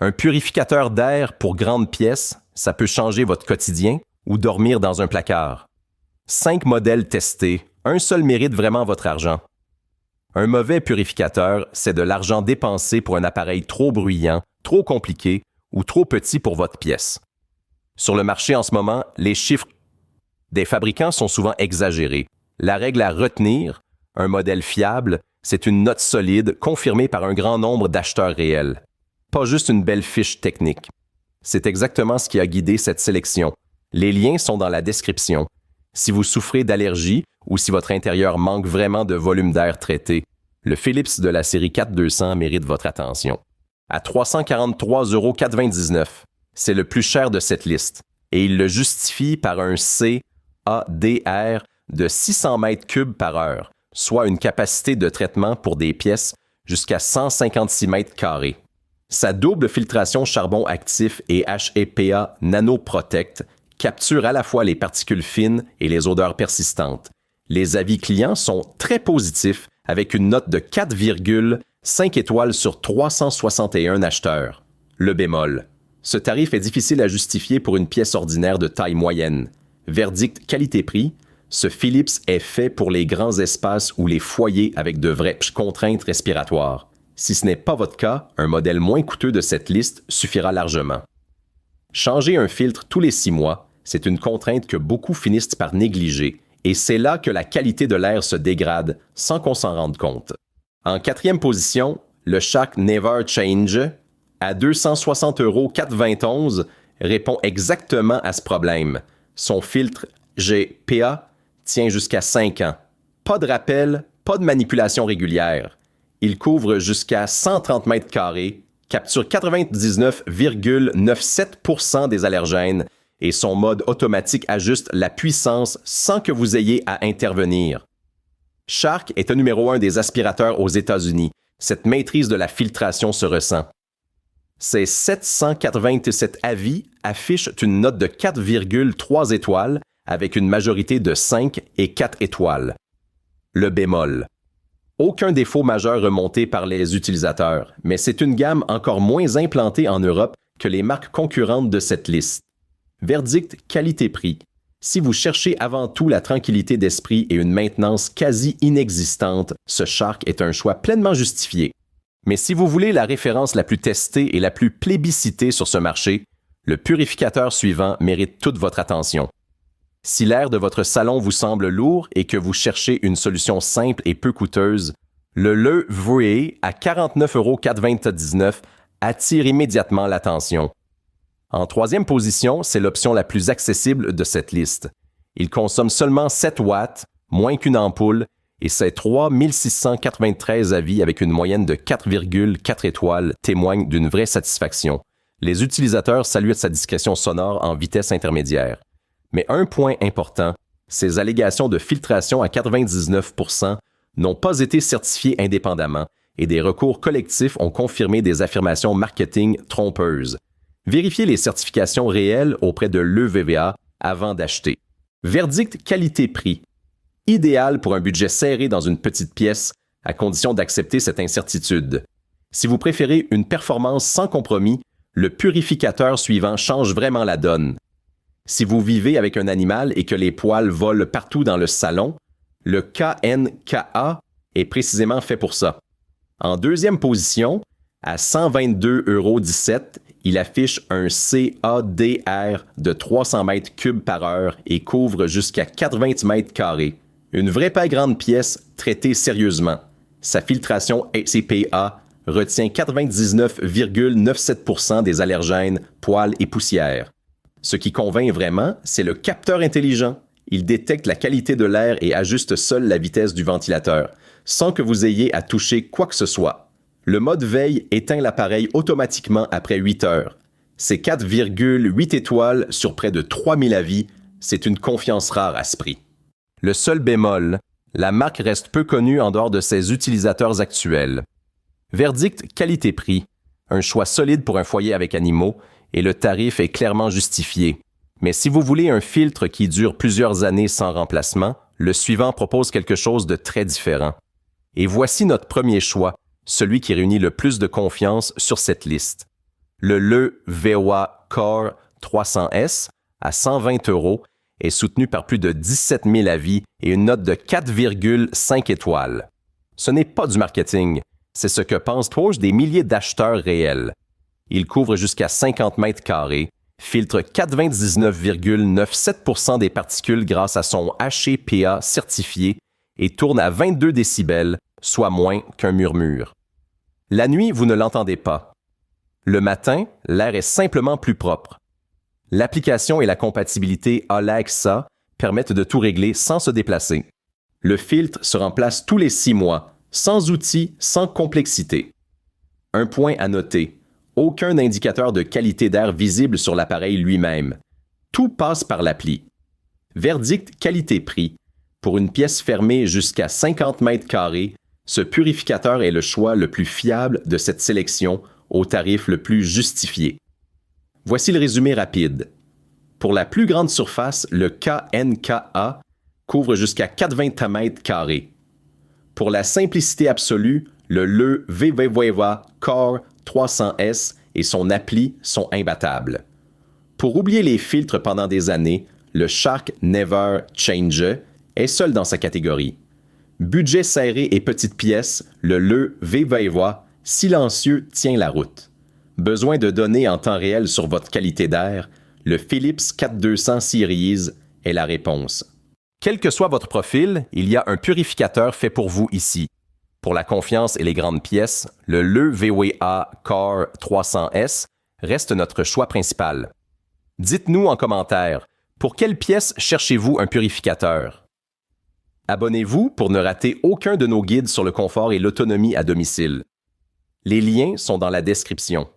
Un purificateur d'air pour grandes pièces, ça peut changer votre quotidien ou dormir dans un placard. 5 modèles testés, un seul mérite vraiment votre argent. Un mauvais purificateur, c'est de l'argent dépensé pour un appareil trop bruyant, trop compliqué ou trop petit pour votre pièce. Sur le marché en ce moment, les chiffres des fabricants sont souvent exagérés. La règle à retenir, un modèle fiable, c'est une note solide confirmée par un grand nombre d'acheteurs réels. Pas juste une belle fiche technique. C'est exactement ce qui a guidé cette sélection. Les liens sont dans la description. Si vous souffrez d'allergies ou si votre intérieur manque vraiment de volume d'air traité, le Philips de la série 4200 mérite votre attention. À 343,99 €, c'est le plus cher de cette liste et il le justifie par un CADR de 600 mètres cubes par heure, soit une capacité de traitement pour des pièces jusqu'à 156 mètres carrés. Sa double filtration charbon actif et HEPA NanoProtect capture à la fois les particules fines et les odeurs persistantes. Les avis clients sont très positifs avec une note de 4,5 étoiles sur 361 acheteurs. Le bémol. Ce tarif est difficile à justifier pour une pièce ordinaire de taille moyenne. Verdict qualité-prix, ce Philips est fait pour les grands espaces ou les foyers avec de vraies contraintes respiratoires. Si ce n'est pas votre cas, un modèle moins coûteux de cette liste suffira largement. Changer un filtre tous les 6 mois, c'est une contrainte que beaucoup finissent par négliger, et c'est là que la qualité de l'air se dégrade sans qu'on s'en rende compte. En 4e position, le Shark Never Change, à 260,421 € répond exactement à ce problème. Son filtre GPA tient jusqu'à 5 ans. Pas de rappel, pas de manipulation régulière. Il couvre jusqu'à 130 mètres carrés, capture 99,97 % des allergènes et son mode automatique ajuste la puissance sans que vous ayez à intervenir. Shark est un numéro 1 des aspirateurs aux États-Unis. Cette maîtrise de la filtration se ressent. Ses 787 avis affichent une note de 4,3 étoiles avec une majorité de 5 et 4 étoiles. Le bémol. Aucun défaut majeur remonté par les utilisateurs, mais c'est une gamme encore moins implantée en Europe que les marques concurrentes de cette liste. Verdict qualité-prix. Si vous cherchez avant tout la tranquillité d'esprit et une maintenance quasi inexistante, ce Shark est un choix pleinement justifié. Mais si vous voulez la référence la plus testée et la plus plébiscitée sur ce marché, le purificateur suivant mérite toute votre attention. Si l'air de votre salon vous semble lourd et que vous cherchez une solution simple et peu coûteuse, le Levoe à 49,429 € attire immédiatement l'attention. En 3e position, c'est l'option la plus accessible de cette liste. Il consomme seulement 7 watts, moins qu'une ampoule, et ses 3693 avis avec une moyenne de 4,4 étoiles témoignent d'une vraie satisfaction. Les utilisateurs saluent sa discrétion sonore en vitesse intermédiaire. Mais un point important, ces allégations de filtration à 99 % n'ont pas été certifiées indépendamment et des recours collectifs ont confirmé des affirmations marketing trompeuses. Vérifiez les certifications réelles auprès de l'EVVA avant d'acheter. Verdict qualité-prix. Idéal pour un budget serré dans une petite pièce, à condition d'accepter cette incertitude. Si vous préférez une performance sans compromis, le purificateur suivant change vraiment la donne. Si vous vivez avec un animal et que les poils volent partout dans le salon, le KNKA est précisément fait pour ça. En 2e position, à 122,17 €, il affiche un CADR de 300 mètres cubes par heure et couvre jusqu'à 80 mètres carrés. Une vraie pas grande pièce traitée sérieusement. Sa filtration HEPA retient 99,97 % des allergènes, poils et poussières. Ce qui convainc vraiment, c'est le capteur intelligent. Il détecte la qualité de l'air et ajuste seul la vitesse du ventilateur, sans que vous ayez à toucher quoi que ce soit. Le mode veille éteint l'appareil automatiquement après 8 heures. C'est 4,8 étoiles sur près de 3000 avis. C'est une confiance rare à ce prix. Le seul bémol, la marque reste peu connue en dehors de ses utilisateurs actuels. Verdict qualité-prix. Un choix solide pour un foyer avec animaux et le tarif est clairement justifié. Mais si vous voulez un filtre qui dure plusieurs années sans remplacement, le suivant propose quelque chose de très différent. Et voici notre premier choix, celui qui réunit le plus de confiance sur cette liste. Le Le VOA Core 300S à 120 € est soutenu par plus de 17 000 avis et une note de 4,5 étoiles. Ce n'est pas du marketing, c'est ce que pensent proche des milliers d'acheteurs réels. Il couvre jusqu'à 50 mètres carrés, filtre 99,97% des particules grâce à son HEPA certifié et tourne à 22 décibels, soit moins qu'un murmure. La nuit, vous ne l'entendez pas. Le matin, l'air est simplement plus propre. L'application et la compatibilité Alexa permettent de tout régler sans se déplacer. Le filtre se remplace tous les 6 mois, sans outils, sans complexité. Un point à noter, aucun indicateur de qualité d'air visible sur l'appareil lui-même. Tout passe par l'appli. Verdict qualité-prix. Pour une pièce fermée jusqu'à 50 mètres carrés, ce purificateur est le choix le plus fiable de cette sélection au tarif le plus justifié. Voici le résumé rapide. Pour la plus grande surface, le KNKA couvre jusqu'à 420 mètres carrés. Pour la simplicité absolue, le VVVA Core 300S et son appli sont imbattables. Pour oublier les filtres pendant des années, le Shark Never Change est seul dans sa catégorie. Budget serré et petite pièce, le VVVA silencieux tient la route. Besoin de données en temps réel sur votre qualité d'air, le Philips 4200 Series est la réponse. Quel que soit votre profil, il y a un purificateur fait pour vous ici. Pour la confiance et les grandes pièces, le VWA Core 300S reste notre choix principal. Dites-nous en commentaire, pour quelle pièce cherchez-vous un purificateur? Abonnez-vous pour ne rater aucun de nos guides sur le confort et l'autonomie à domicile. Les liens sont dans la description.